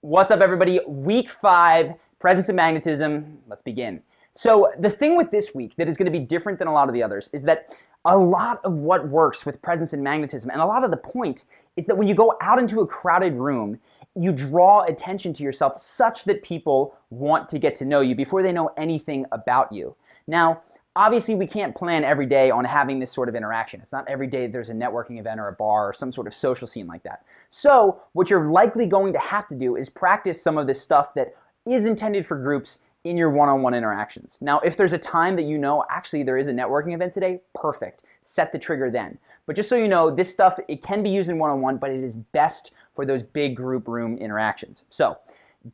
What's up, everybody? Week 5, Presence and Magnetism. Let's begin. So the thing with this week that is going to be different than a lot of the others is that a lot of what works with presence and magnetism, and a lot of the point, is that when you go out into a crowded room, you draw attention to yourself such that people want to get to know you before they know anything about you. Now, obviously, we can't plan every day on having this sort of interaction. It's not every day there's a networking event or a bar or some sort of social scene like that. So what you're likely going to have to do is practice some of this stuff that is intended for groups in your one-on-one interactions. Now, if there's a time that you know, actually there is a networking event today, perfect. Set the trigger then. But just so you know, this stuff, it can be used in one-on-one, but it is best for those big group room interactions. So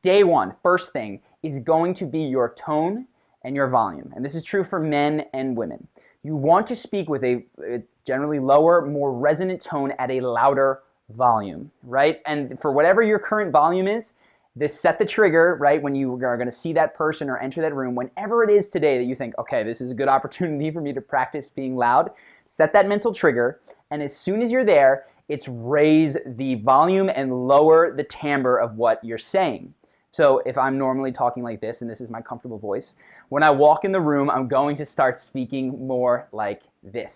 day one, first thing, is going to be your tone and your volume. And this is true for men and women. You want to speak with a generally lower, more resonant tone at a louder volume, right? And for whatever your current volume is, set the trigger, right, when you are going to see that person or enter that room, whenever it is today that you think, okay, this is a good opportunity for me to practice being loud, set that mental trigger, and as soon as you're there, it's raise the volume and lower the timbre of what you're saying. So if I'm normally talking like this, and this is my comfortable voice, when I walk in the room, I'm going to start speaking more like this.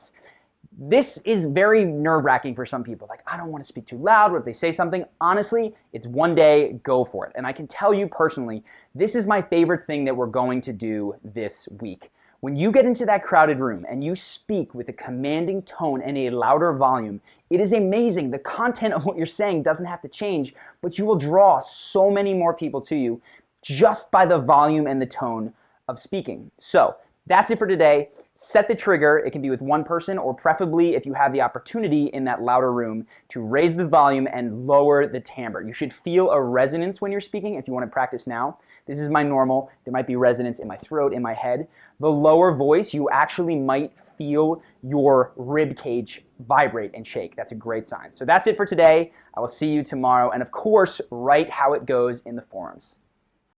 This is very nerve-wracking for some people. Like, I don't want to speak too loud. What if they say something? Honestly, it's one day, go for it. And I can tell you personally, this is my favorite thing that we're going to do this week. When you get into that crowded room and you speak with a commanding tone and a louder volume, it is amazing. The content of what you're saying doesn't have to change, but you will draw so many more people to you just by the volume and the tone of speaking. So that's it for today. Set the trigger. It can be with one person, or preferably if you have the opportunity in that louder room to raise the volume and lower the timbre. You should feel a resonance when you're speaking if you want to practice now. This is my normal. There might be resonance in my throat, in my head. The lower voice, you actually might feel your rib cage vibrate and shake. That's a great sign. So that's it for today. I will see you tomorrow. And of course, write how it goes in the forums.